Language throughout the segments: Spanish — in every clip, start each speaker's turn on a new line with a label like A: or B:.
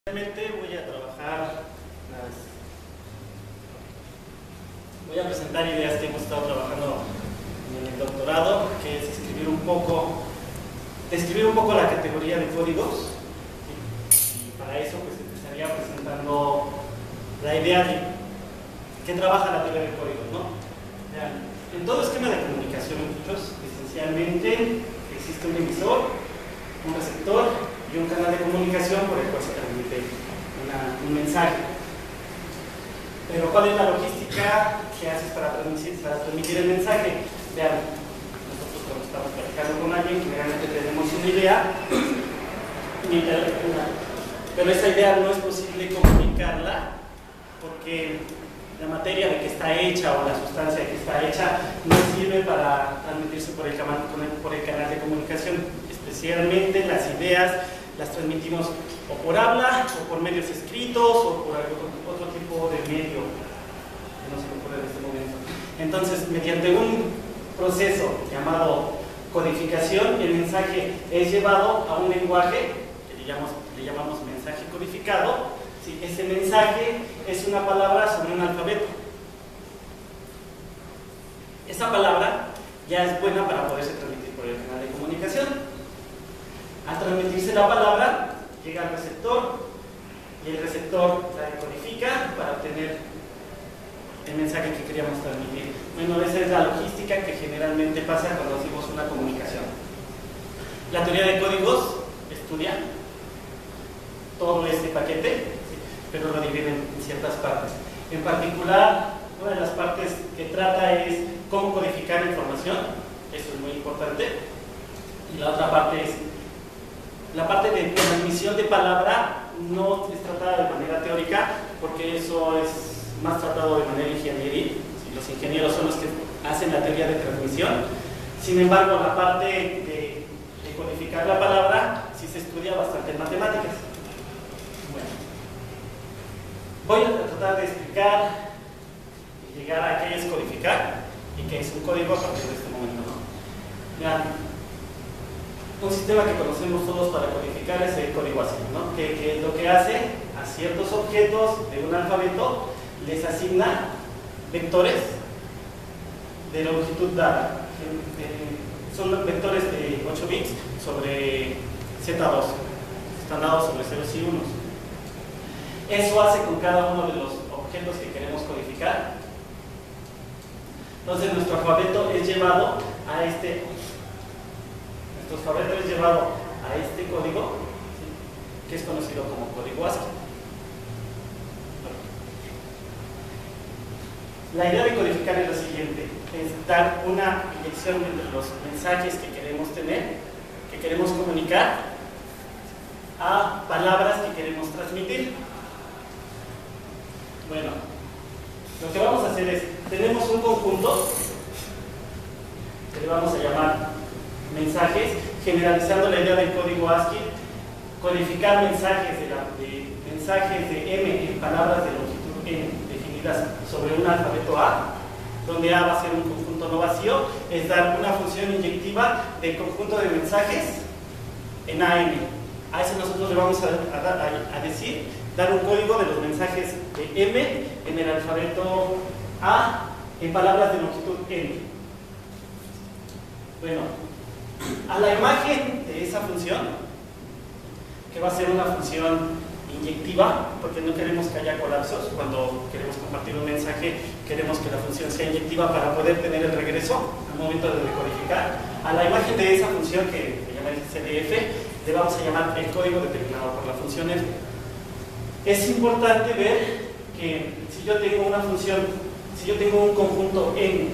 A: Realmente voy a presentar ideas que hemos estado trabajando en el doctorado, que es describir un poco la categoría de códigos. Y para eso pues empezaría presentando la idea de qué trabaja la teoría de códigos, ¿no? Vean, en todo esquema de comunicación, muchachos, esencialmente existe un emisor, un receptor y un canal de comunicación por el cual se transmite un mensaje. Pero ¿cuál es la logística que haces para transmitir el mensaje? Vean, nosotros cuando estamos platicando con alguien, generalmente tenemos una idea, pero esa idea no es posible comunicarla porque la materia de que está hecha o la sustancia de que está hecha no sirve para transmitirse por el canal de comunicación. Especialmente las ideas las transmitimos o por habla, o por medios escritos, o por otro tipo de medio que no se me ocurre en este momento. Entonces, mediante un proceso llamado codificación, el mensaje es llevado a un lenguaje que le llamamos mensaje codificado. ¿Sí? Ese mensaje es una palabra sobre un alfabeto. Esa palabra ya es buena para poderse transmitir por el canal de comunicación. Al transmitirse la palabra, llega al receptor y el receptor la decodifica para obtener el mensaje que queríamos transmitir. Bueno, esa es la logística que generalmente pasa cuando hacemos una comunicación. La teoría de códigos estudia todo este paquete, ¿sí? Pero lo divide en ciertas partes. En particular, una de las partes que trata es cómo codificar información, eso es muy importante, y la otra parte es la parte de transmisión de palabra. No es tratada de manera teórica porque eso es más tratado de manera ingenieril. Los ingenieros son los que hacen la teoría de transmisión. Sin embargo, la parte de codificar la palabra sí se estudia bastante en matemáticas. Bueno, voy a tratar de explicar y llegar a qué es codificar y qué es un código a partir de este momento, ¿no? Vean, un sistema que conocemos todos para codificar es el código ASCII, ¿no? Que es lo que hace a ciertos objetos de un alfabeto, les asigna vectores de longitud dada. Son vectores de 8 bits sobre Z2, están dados sobre ceros y unos. Eso hace con cada uno de los objetos que queremos codificar. Entonces nuestro alfabeto es llevado a este código, ¿sí? Que es conocido como código ASCII. La idea de codificar es la siguiente: es dar una inyección entre los mensajes que queremos tener, que queremos comunicar, a palabras que queremos transmitir. Bueno, lo que vamos a hacer es, tenemos un conjunto que le vamos a llamar mensajes, generalizando la idea del código ASCII, codificar mensajes de M en palabras de longitud N definidas sobre un alfabeto A, donde A va a ser un conjunto no vacío, es dar una función inyectiva del conjunto de mensajes en AM. A eso nosotros le vamos a decir, dar un código de los mensajes de M en el alfabeto A en palabras de longitud N. Bueno, a la imagen de esa función, que va a ser una función inyectiva, porque no queremos que haya colapsos cuando queremos compartir un mensaje, queremos que la función sea inyectiva para poder tener el regreso al momento de decodificar. A la imagen de esa función, que se llama CDF, le vamos a llamar el código determinado por la función F. Es importante ver que si yo tengo una función, si yo tengo un conjunto N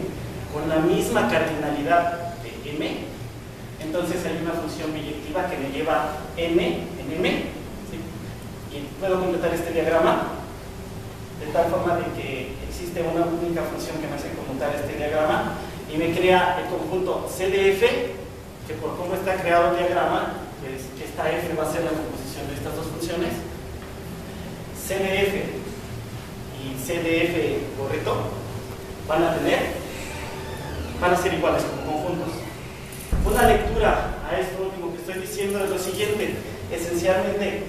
A: con la misma cardinalidad de M, entonces hay una función biyectiva que me lleva M en M, ¿sí? Y puedo completar este diagrama de tal forma de que existe una única función que me hace conmutar este diagrama y me crea el conjunto CDF, que por cómo está creado el diagrama, pues esta F va a ser la composición de estas dos funciones. CDF y CDF correcto van a ser iguales como conjuntos. Una lectura a esto último que estoy diciendo es lo siguiente: esencialmente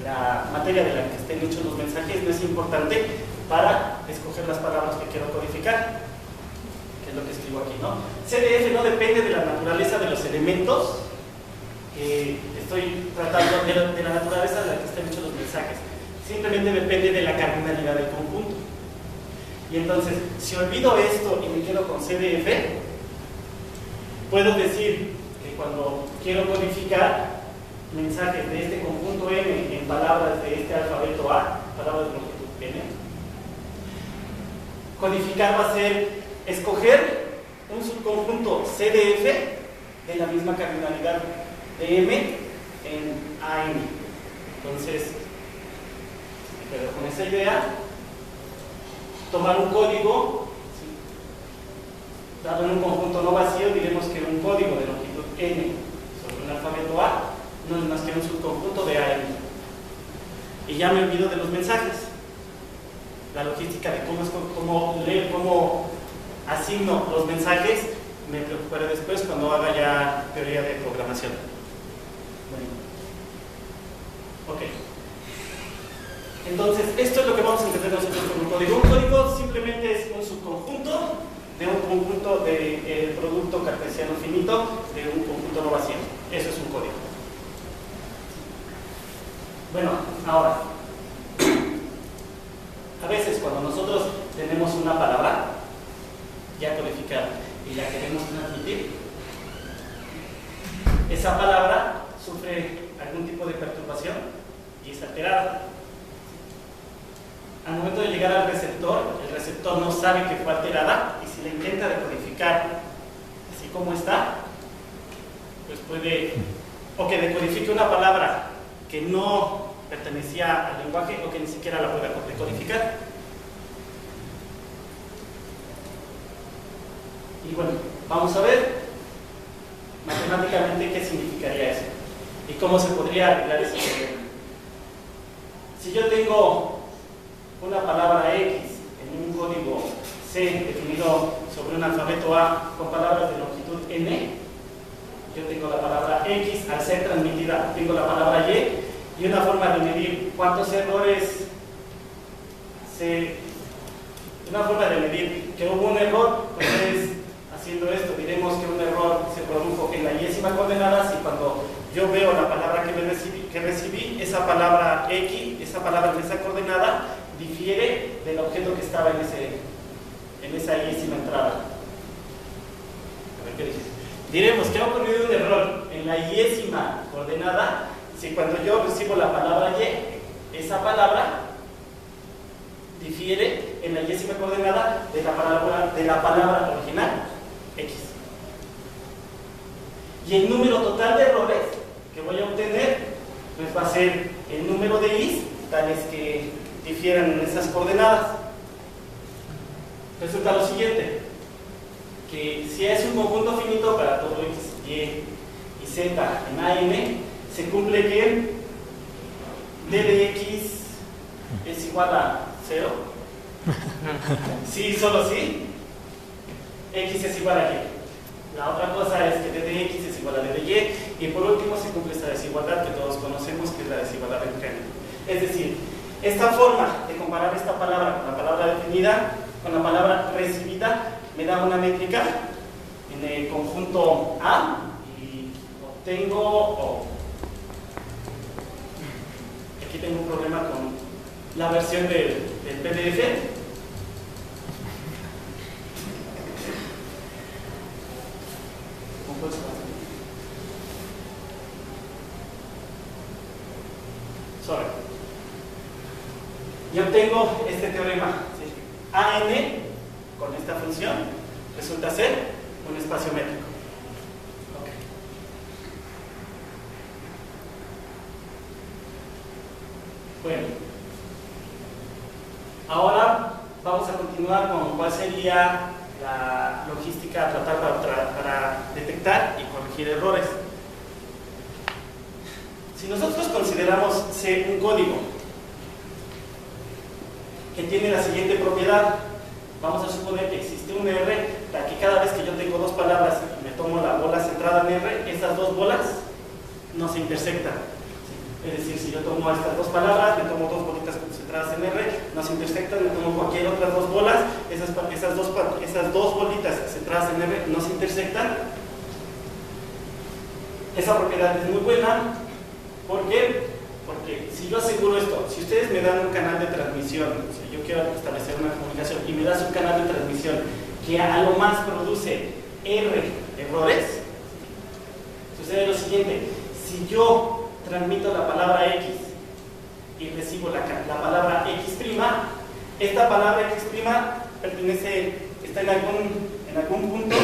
A: la materia de la que estén hechos los mensajes no es importante para escoger las palabras que quiero codificar, que es lo que escribo aquí, ¿no? CDF no depende de la naturaleza de los elementos, estoy tratando de la naturaleza de la que estén hechos los mensajes, simplemente depende de la cardinalidad del conjunto. Y entonces, si olvido esto y me quedo con CDF, puedo decir que cuando quiero codificar mensajes de este conjunto M en palabras de este alfabeto A, palabras de longitud N, codificar va a ser escoger un subconjunto CDF de la misma cardinalidad de M en AM. Entonces, pero con esa idea, tomar un código, ¿sí? Dado en un conjunto no vacío, diremos que un código de longitud N sobre un alfabeto A no es más que un subconjunto de AM. Y ya me olvido de los mensajes. La logística de cómo asigno los mensajes me preocuparé después cuando haga ya teoría de programación. Bueno. Ok. Entonces, esto es lo que vamos a entender nosotros con un código. Un código simplemente es un subconjunto de un conjunto de producto cartesiano finito de un conjunto no vacío. Eso es un código. Bueno, ahora, a veces cuando nosotros tenemos una palabra ya codificada y la queremos transmitir, esa palabra sufre algún tipo de perturbación y es alterada. Al momento de llegar al receptor, el receptor no sabe que fue alterada y si la intenta decodificar así como está, pues puede, o que decodifique una palabra que no pertenecía al lenguaje o que ni siquiera la pueda decodificar. Y bueno, vamos a ver matemáticamente qué significaría eso y cómo se podría arreglar ese problema. Si yo tengo una palabra X en un código C definido sobre un alfabeto A con palabras de longitud N, yo tengo la palabra X, al ser transmitida tengo la palabra Y, y una forma de medir cuántos errores una forma de medir que hubo un error, pues es haciendo esto. Diremos que un error se produjo en la y-ésima coordenada si cuando yo veo la palabra que recibí, esa palabra X, esa palabra en esa coordenada difiere del objeto que estaba en esa y-ésima entrada. A ver qué dice. Diremos que ha ocurrido un error en la y-ésima coordenada si cuando yo recibo la palabra Y, esa palabra difiere en la y-ésima coordenada de la palabra original, X. Y el número total de errores que voy a obtener pues va a ser el número de I's tales que difieran en esas coordenadas. Resulta lo siguiente, que si es un conjunto finito para todo X, Y y Z en AM, se cumple que D de X es igual a 0. Sí, solo sí. X es igual a Y. La otra cosa es que D de X es igual a D de Y. Y por último se cumple esta desigualdad que todos conocemos, que es la desigualdad del triángulo. Es decir, esta forma de comparar esta palabra con la palabra definida, con la palabra recibida, me da una métrica en el conjunto A y obtengo, aquí tengo un problema con la versión del PDF. Sorry. Y obtengo este teorema, ¿sí? AN con esta función resulta ser un espacio métrico. Okay. Bueno, ahora vamos a continuar con cuál sería la logística a tratar para detectar y corregir errores. Si nosotros consideramos C un código que tiene la siguiente propiedad, vamos a suponer que existe un R, para que cada vez que yo tengo dos palabras y me tomo la bola centrada en R, esas dos bolas no se intersectan. Es decir, si yo tomo estas dos palabras, me tomo dos bolitas concentradas en R, no se intersectan, me tomo cualquier otras dos bolas, esas dos bolitas concentradas en R no se intersectan. Esa propiedad es muy buena. ¿Por qué? Porque si yo aseguro esto, si ustedes me dan un canal de transmisión, si yo quiero establecer una comunicación y me das un canal de transmisión que a lo más produce R errores, sucede lo siguiente: si yo transmito la palabra X y recibo la palabra X', esta palabra X' está en algún punto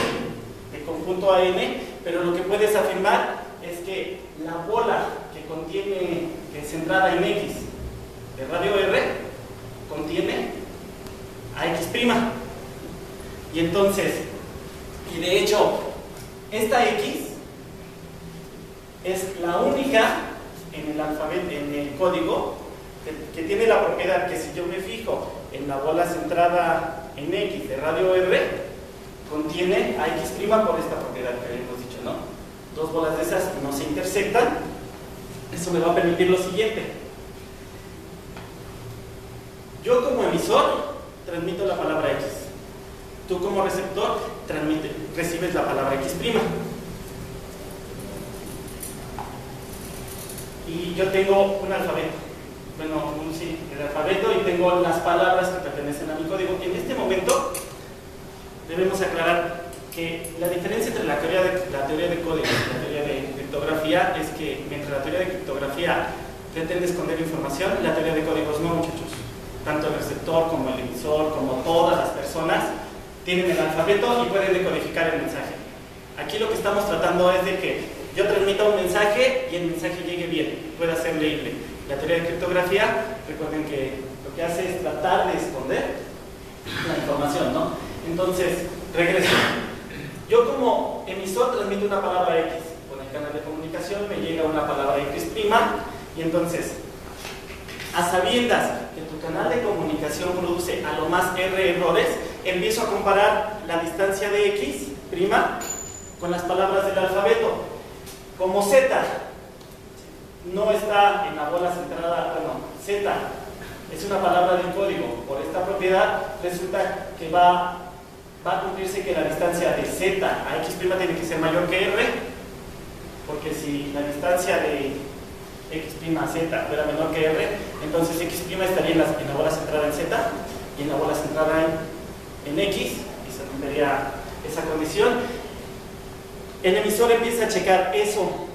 A: del conjunto AN, pero lo que puedes afirmar es que la bola que es centrada en X de radio R contiene a X'. Y entonces, y de hecho, esta X es la única en el alfabeto, en el código, que tiene la propiedad que si yo me fijo en la bola centrada en X de radio R, contiene a X' por esta propiedad que habíamos dicho, ¿no? Dos bolas de esas no se intersectan. Eso me va a permitir lo siguiente: yo como emisor transmito la palabra X, tú como receptor recibes la palabra X'. Y yo tengo un alfabeto, el alfabeto, y tengo las palabras que pertenecen a mi código. En este momento debemos aclarar que la diferencia entre la teoría de código y la teoría de criptografía es que mientras la teoría de criptografía pretende esconder información, la teoría de códigos no, muchachos. Tanto el receptor como el emisor, como todas las personas, tienen el alfabeto y pueden decodificar el mensaje. Aquí lo que estamos tratando es de que yo transmita un mensaje y el mensaje llegue bien, pueda ser leíble. La teoría de criptografía, recuerden que lo que hace es tratar de esconder la información, ¿no? Entonces, regreso. Yo como emisor transmito una palabra X. Con el canal de comunicación me llega una palabra X', y entonces, a sabiendas que tu canal de comunicación produce a lo más R errores, empiezo a comparar la distancia de X' con las palabras del alfabeto. Como Z no está en la bola centrada, Z es una palabra del código, por esta propiedad resulta que va a cumplirse que la distancia de Z a X' tiene que ser mayor que R, porque si la distancia de X' a Z fuera menor que R, entonces X' estaría en la bola centrada en Z y en la bola centrada en X, y se cumpliría esa condición. El emisor empieza a checar eso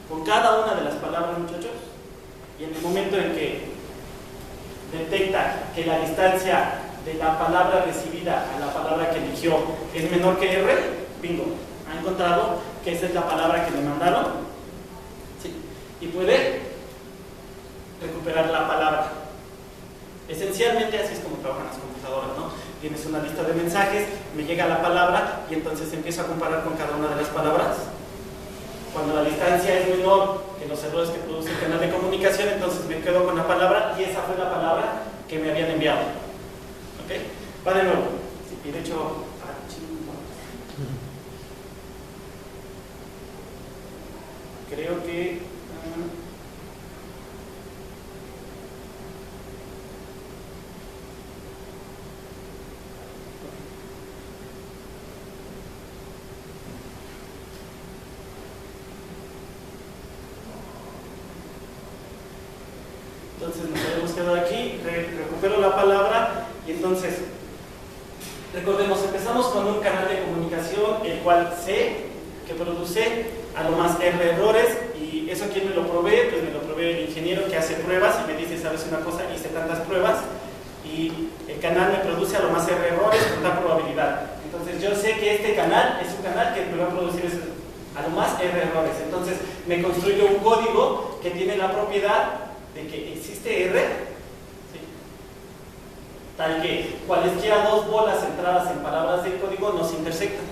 A: con cada una de las palabras, muchachos, y en el momento en que detecta que la distancia de la palabra recibida a la palabra que eligió es menor que R, bingo, ha encontrado que esa es la palabra que le mandaron, ¿sí? Y puede recuperar la palabra. Esencialmente así es como trabajan las computadoras, ¿no? Tienes una lista de mensajes, me llega la palabra y entonces empiezo a comparar con cada una de las palabras. Cuando la distancia es menor que los errores que produce el canal de comunicación, entonces me quedo con la palabra y esa fue la palabra que me habían enviado. ¿Ok? Va de nuevo. Y de hecho, creo que entonces nos habíamos quedado aquí, recupero la palabra y entonces recordemos, empezamos con un canal de comunicación el cual sé que produce a lo más R errores, y eso ¿quién me lo provee? Pues me lo provee el ingeniero que hace pruebas y me dice, sabes una cosa, hice tantas pruebas y el canal me produce a lo más R errores con tal probabilidad. Entonces yo sé que este canal es un canal que me va a producir a lo más R errores. Entonces me construyo un código que tiene la propiedad de que existe R, ¿sí?, tal que cualesquiera dos bolas centradas en palabras del código no se intersectan.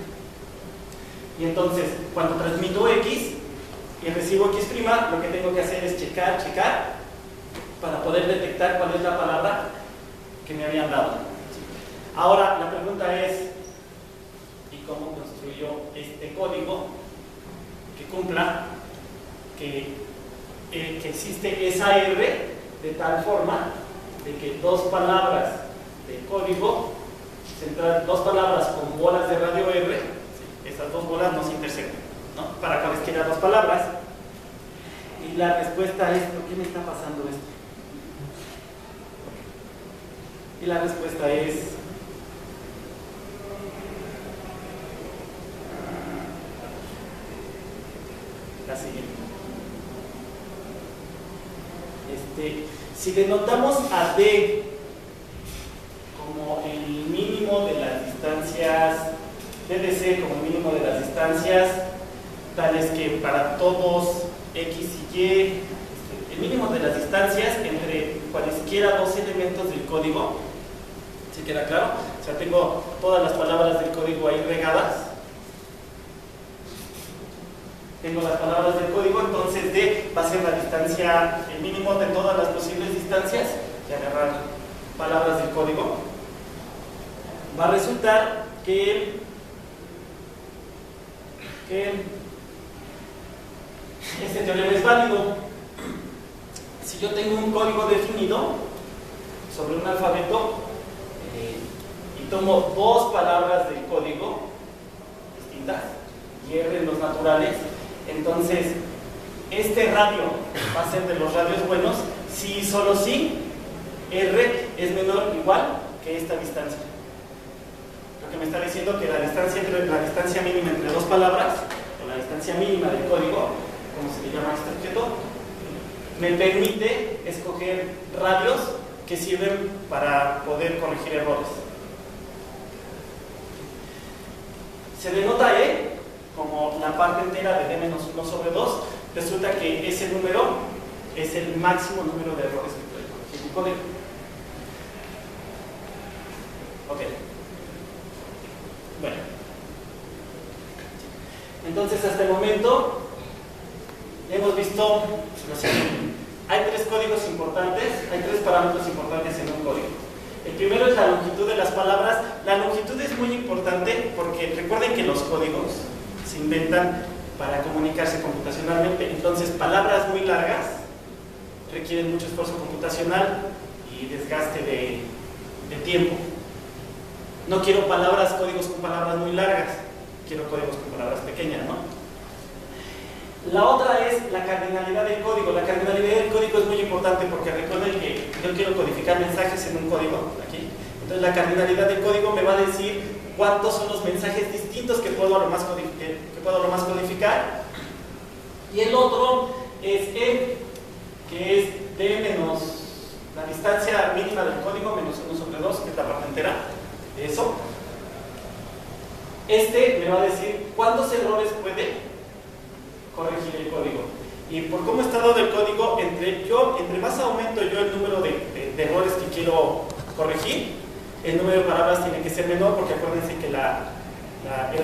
A: Y entonces, cuando transmito X y recibo X', lo que tengo que hacer es checar para poder detectar cuál es la palabra que me habían dado. Ahora, la pregunta es, ¿y cómo construyo este código que cumpla que que existe esa R de tal forma de que dos palabras de código, dos palabras con bolas de radio R, esas dos bolas no se intersectan, ¿no? Para cualesquiera dos palabras. Y la respuesta es, ¿por qué me está pasando esto? Y la respuesta es la siguiente. Si denotamos a D como el mínimo de las distancias, DDC como el mínimo de las distancias, tales que para todos X y Y, el mínimo de las distancias entre cualesquiera dos elementos del código, ¿sí queda claro? O sea, tengo todas las palabras del código ahí regadas. Tengo las palabras del código, entonces D va a ser la distancia, el mínimo de todas las posibles distancias de agarrar palabras del código. Va a resultar que este teorema es válido. Si yo tengo un código definido sobre un alfabeto y tomo dos palabras del código distintas y R en los naturales, entonces este radio va a ser de los radios buenos si y solo si R es menor o igual que esta distancia. Lo que me está diciendo que la distancia mínima entre dos palabras, o la distancia mínima del código, como se le llama este objeto, me permite escoger radios que sirven para poder corregir errores. Se denota E como la parte entera de D-1 sobre 2. Resulta que ese número es el máximo número de errores que puede corregir un código. Ok. Bueno. Entonces, hasta el momento hemos visto lo siguiente. Hay tres códigos importantes, hay tres parámetros importantes en un código. El primero es la longitud de las palabras. La longitud es muy importante porque recuerden que los códigos se inventan para comunicarse computacionalmente. Entonces, palabras muy largas requieren mucho esfuerzo computacional y desgaste de tiempo. No quiero códigos con palabras muy largas, quiero códigos con palabras pequeñas, ¿no? La otra es la cardinalidad del código. La cardinalidad del código es muy importante porque recuerden que yo quiero codificar mensajes en un código, aquí. Entonces la cardinalidad del código me va a decir cuántos son los mensajes distintos que puedo a lo más codificar. Y el otro es E, que es D menos la distancia mínima del código menos 1 sobre 2, que es la parte entera de eso. Este me va a decir cuántos errores puede corregir el código. Y por cómo está dado el código, entre más aumento yo el número de errores que quiero corregir, el número de palabras tiene que ser menor, porque acuérdense que el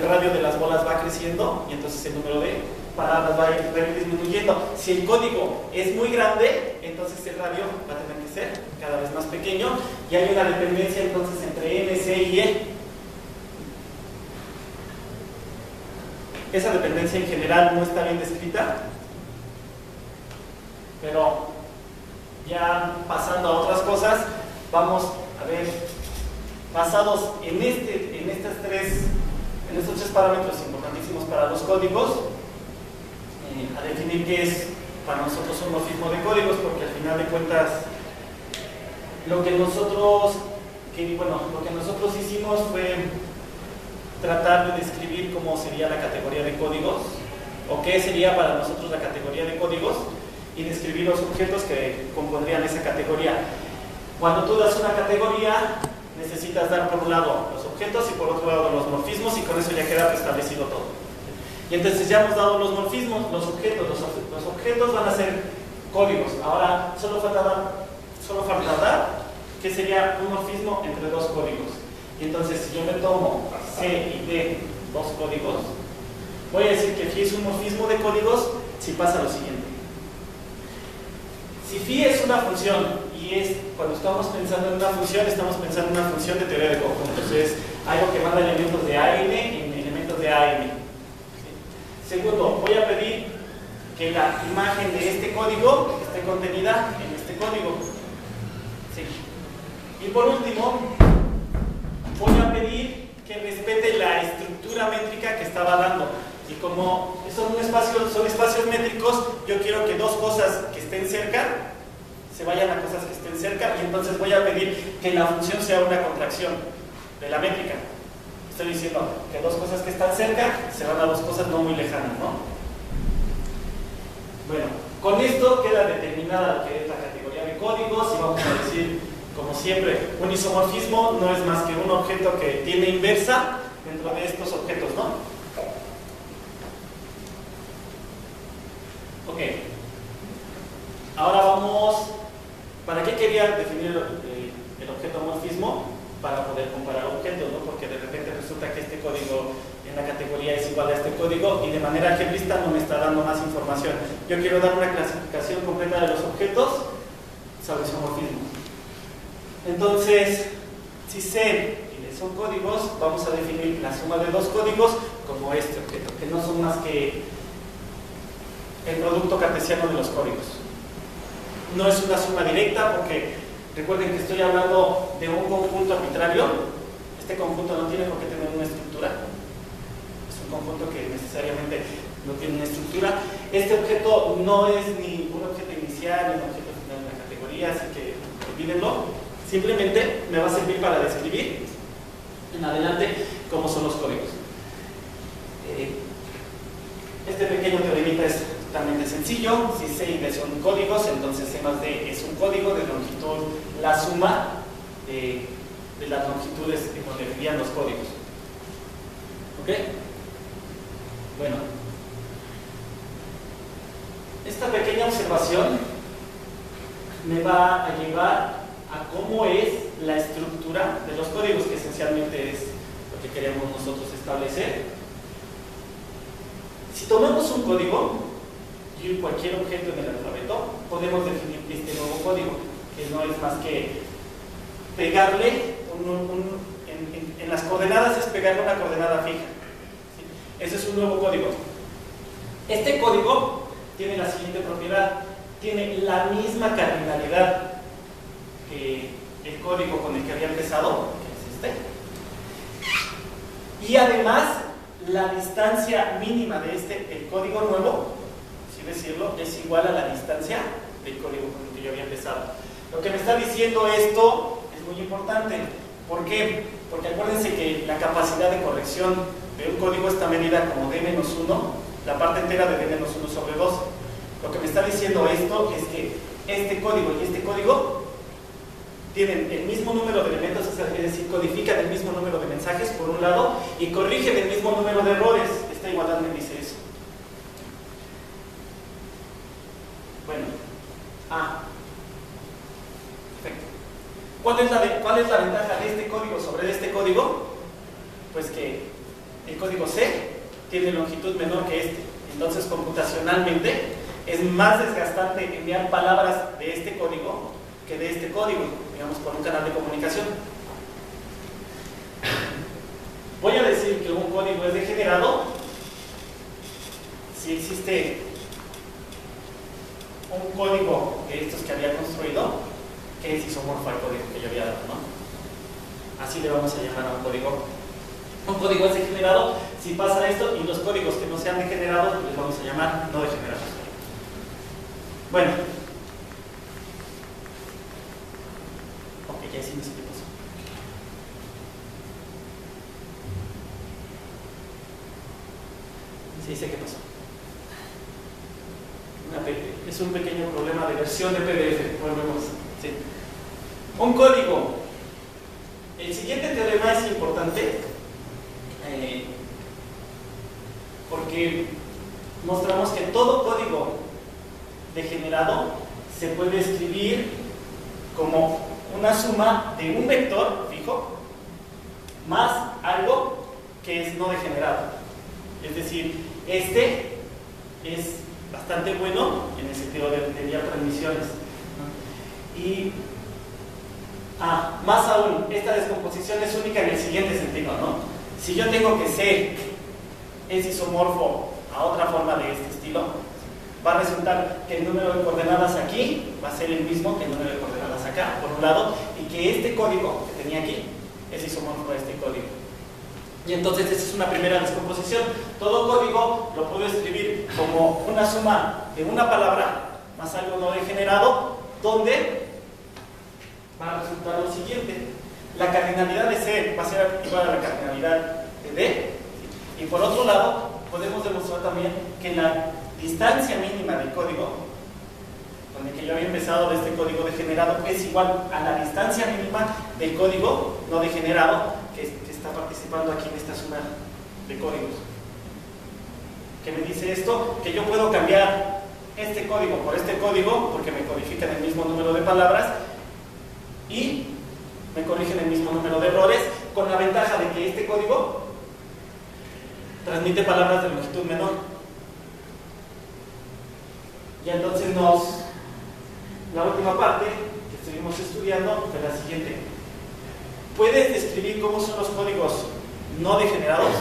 A: radio de las bolas va creciendo y entonces el número de palabras va a ir disminuyendo. Si el código es muy grande, entonces el radio va a tener que ser cada vez más pequeño y hay una dependencia entonces entre N, C y E. Esa dependencia en general no está bien descrita, pero ya pasando a otras cosas, vamos a ver, basados en estos tres parámetros importantísimos para los códigos, a definir qué es para nosotros un morfismo de códigos, porque al final de cuentas lo que nosotros hicimos fue tratar de describir cómo sería la categoría de códigos o qué sería para nosotros la categoría de códigos y describir los objetos que compondrían esa categoría. Cuando tú das una categoría, necesitas dar por un lado los objetos y por otro lado los morfismos, y con eso ya queda establecido todo. Y entonces ya hemos dado los morfismos, los objetos van a ser códigos. Ahora solo falta dar qué sería un morfismo entre dos códigos. Y entonces, si yo me tomo C y D, dos códigos, voy a decir que phi es un morfismo de códigos si pasa lo siguiente. Si phi es una función, y cuando estamos pensando en una función, estamos pensando en una función de teoría de conjuntos, es algo que manda elementos de A a N en elementos de A a N. Segundo, voy a pedir que la imagen de este código esté contenida en este código. Sí. Y por último, voy a pedir que respete la estructura métrica que estaba dando. Y como son espacios métricos, yo quiero que dos cosas que estén cerca se vayan a cosas que estén cerca, y entonces voy a pedir que la función sea una contracción de la métrica. Estoy diciendo que dos cosas que están cerca se van a dos cosas no muy lejanas, ¿no? Bueno, con esto queda determinada lo que es la categoría de códigos, y vamos a decir, como siempre, un isomorfismo no es más que un objeto que tiene inversa dentro de estos objetos, ¿no? Ok. Ahora vamos. ¿Para qué quería definir el objeto morfismo? Para poder comparar objetos, ¿no? Porque de repente resulta que este código en la categoría es igual a este código y de manera algebrista no me está dando más información. Yo quiero dar una clasificación completa de los objetos sobre isomorfismo. Entonces, si C y D son códigos, vamos a definir la suma de dos códigos como este objeto, que no son más que el producto cartesiano de los códigos. No es una suma directa porque recuerden que estoy hablando de un conjunto arbitrario. Este conjunto no tiene por qué tener una estructura. Es un conjunto que necesariamente no tiene una estructura. Este objeto no es ni un objeto inicial ni un objeto final de la categoría, así que olvídenlo. Simplemente me va a servir para describir en adelante cómo son los códigos. Este pequeño teoremita es totalmente sencillo. Si C y D son códigos, entonces C más D es un código de longitud, la suma de las longitudes en donde vivían los códigos. ¿Ok? Bueno, esta pequeña observación me va a llevar a cómo es la estructura de los códigos, que esencialmente es lo que queremos nosotros establecer. Si tomamos un código y cualquier objeto en el alfabeto, podemos definir este nuevo código, que no es más que pegarle en las coordenadas, es pegarle una coordenada fija. ¿Sí? Ese es un nuevo código. Este código tiene la siguiente propiedad: tiene la misma cardinalidad que el código con el que había empezado, que es este, y además la distancia mínima de el código nuevo, así decirlo, es igual a la distancia del código con el que yo había empezado. Lo que me está diciendo esto es muy importante. ¿Por qué? Porque acuérdense que la capacidad de corrección de un código está medida como d-1, la parte entera de d-1 sobre 2. Lo que me está diciendo esto es que este código y este código tienen el mismo número de elementos, es decir, codifican el mismo número de mensajes por un lado y corrigen el mismo número de errores. Esta igualdad me dice eso. Bueno, perfecto. ¿Cuál es la ventaja de este código sobre este código? Pues que el código C tiene longitud menor que este. Entonces, computacionalmente es más desgastante enviar palabras de este código que de este código, digamos, por un canal de comunicación. Voy a decir que un código es degenerado si existe un código de estos que había construido que es isomorfo al código que yo había dado, ¿no? Así le vamos a llamar a un código. Un código es degenerado si pasa esto, y los códigos que no sean degenerados les vamos a llamar no degenerados. Bueno, ok, ya hicimos qué pasó. Sí, sé qué pasó. Es un pequeño problema de versión de PDF. Volvemos. Sí. Un código. El siguiente teorema es importante porque mostramos que todo código degenerado se puede escribir como una suma de un vector fijo más algo que es no degenerado. Es decir, este es bastante bueno en el sentido de enviar transmisiones. Y más aún, esta descomposición es única en el siguiente sentido, ¿no? Si yo tengo que C es isomorfo a otra forma de este estilo, va a resultar que el número de coordenadas aquí va a ser el mismo que el número de coordenadas acá, por un lado, y que este código que tenía aquí es isomorfo a este código. Y entonces esa es una primera descomposición. Todo código lo puedo escribir como una suma de una palabra más algo no degenerado, donde va a resultar lo siguiente: la cardinalidad de C va a ser igual a la cardinalidad de D, y por otro lado podemos demostrar también que la distancia mínima del código, con el que yo había empezado de este código degenerado, es igual a la distancia mínima del código no degenerado que está participando aquí en esta suma de códigos. ¿Qué me dice esto? Que yo puedo cambiar este código por este código porque me codifican el mismo número de palabras y me corrigen el mismo número de errores, con la ventaja de que este código transmite palabras de longitud menor. Y entonces la última parte que estuvimos estudiando fue la siguiente: ¿puedes describir cómo son los códigos no degenerados?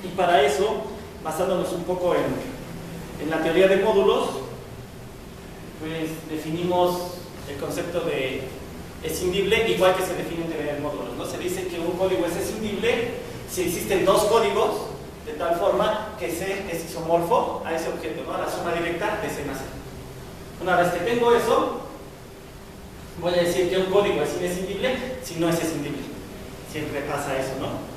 A: Y para eso, basándonos un poco en la teoría de módulos, pues definimos el concepto de escindible, igual que se define en teoría de módulos, ¿no? Se dice que un código es escindible si existen dos códigos de tal forma que C es isomorfo a ese objeto, ¿no? A la suma directa de C más C. Una vez que tengo eso, voy a decir que un código es inescindible si no es escindible. Siempre pasa eso, ¿no?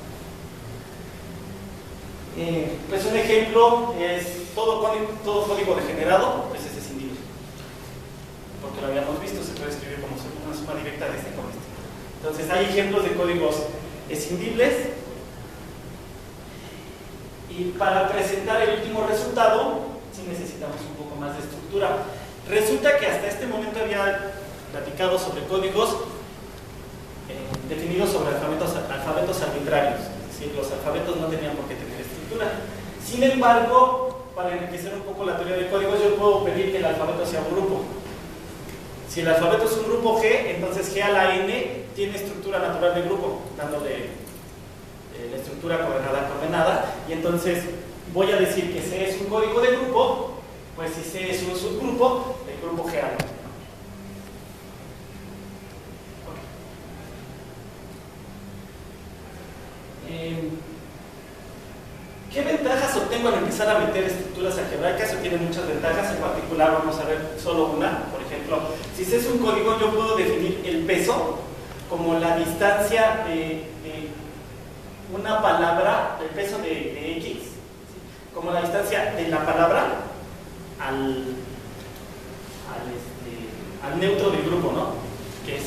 A: Pues un ejemplo es todo código degenerado, pues es escindible. Porque lo habíamos visto, se puede escribir como una suma directa de este con este. Entonces hay ejemplos de códigos escindibles. Y para presentar el último resultado, sí necesitamos un poco más de estructura. Resulta que hasta este momento había platicado sobre códigos definidos sobre alfabetos arbitrarios. Es decir, los alfabetos no tenían por qué tener estructura. Sin embargo, para enriquecer un poco la teoría de códigos, yo puedo pedir que el alfabeto sea un grupo. Si el alfabeto es un grupo G, entonces G a la N tiene estructura natural de grupo, dándole la estructura coordenada a coordenada, y entonces voy a decir que C es un código de grupo, pues si C es un subgrupo, el grupo G a la N. ¿Qué ventajas obtengo al empezar a meter estructuras algebraicas? Eso tiene muchas ventajas, en particular vamos a ver solo una. Por ejemplo, si C es un código, yo puedo definir el peso como la distancia de una palabra, el peso de X, ¿sí? Como la distancia de la palabra al neutro del grupo, ¿no? Que es.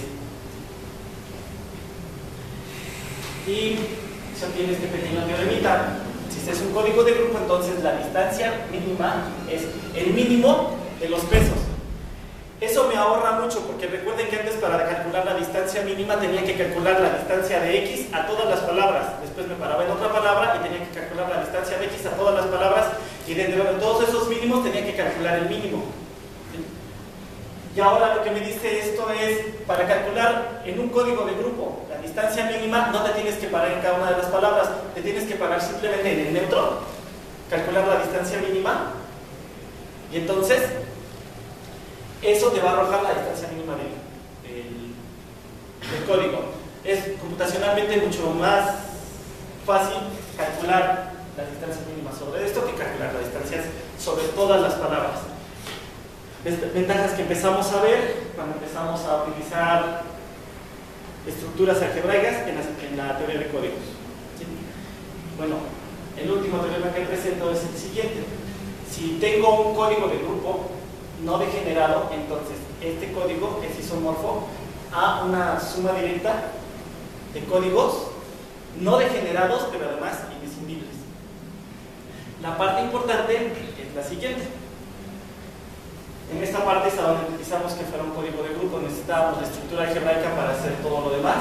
A: Y eso tiene este pequeño teoremita. Si es un código de grupo, entonces la distancia mínima es el mínimo de los pesos. Eso me ahorra mucho, porque recuerden que antes para calcular la distancia mínima tenía que calcular la distancia de X a todas las palabras. Después me paraba en otra palabra y tenía que calcular la distancia de X a todas las palabras, y dentro de todos esos mínimos tenía que calcular el mínimo. Y ahora lo que me dice esto es, para calcular en un código de grupo la distancia mínima, no te tienes que parar en cada una de las palabras, te tienes que parar simplemente en el neutro, calcular la distancia mínima, y entonces eso te va a arrojar la distancia mínima del código. Es computacionalmente mucho más fácil calcular las distancias mínimas sobre esto que calcular las distancias sobre todas las palabras. Ventajas que empezamos a ver cuando empezamos a utilizar estructuras algebraicas en la teoría de códigos. ¿Sí? Bueno, el último teorema que presento es el siguiente. Si tengo un código de grupo no degenerado, entonces este código es isomorfo a una suma directa de códigos no degenerados, pero además indescindibles. La parte importante es la siguiente. En esta parte es a donde utilizamos que fuera un código de grupo, necesitábamos la estructura algebraica para hacer todo lo demás.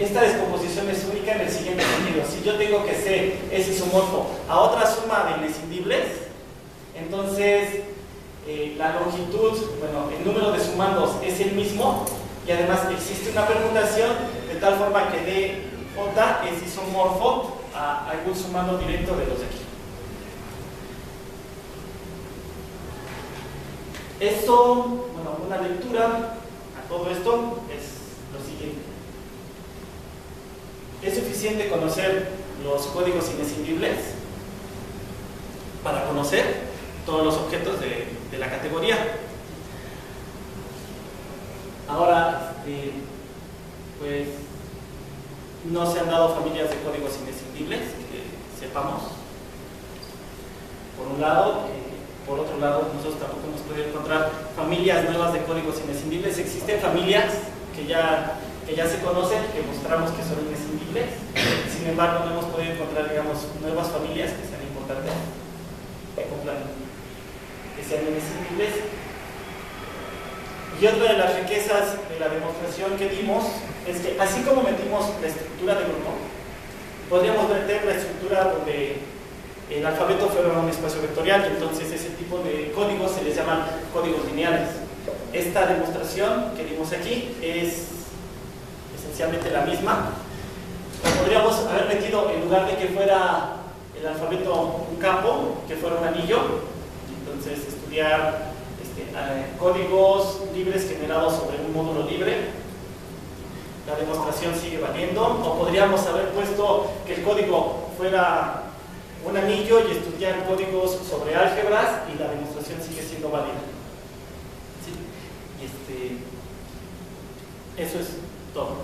A: Esta descomposición es única en el siguiente sentido. Si yo tengo que C es isomorfo a otra suma de indescindibles, entonces la longitud, bueno, el número de sumandos es el mismo, y además existe una permutación de tal forma que DJ es isomorfo a algún sumando directo de los de aquí. Eso, bueno, una lectura a todo esto es lo siguiente. Es suficiente conocer los códigos imprescindibles para conocer todos los objetos de la categoría. Ahora, pues no se han dado familias de códigos imprescindibles, que sepamos, por un lado. Por otro lado, nosotros tampoco hemos podido encontrar familias nuevas de códigos imprescindibles. Existen familias que ya se conocen, que mostramos que son imprescindibles. Sin embargo, no hemos podido encontrar, digamos, nuevas familias que sean importantes, que sean imprescindibles. Y otra de las riquezas de la demostración que dimos es que, así como metimos la estructura de grupo, podríamos meter la estructura donde el alfabeto fuera un espacio vectorial, y entonces ese tipo de códigos se les llaman códigos lineales. Esta demostración que dimos aquí es esencialmente la misma. O podríamos haber metido, en lugar de que fuera el alfabeto un campo, que fuera un anillo, entonces estudiar códigos libres generados sobre un módulo libre. La demostración sigue valiendo. O podríamos haber puesto que el código fuera un anillo y estudiar códigos sobre álgebras, y la demostración sigue siendo válida. ¿Sí? Eso es todo.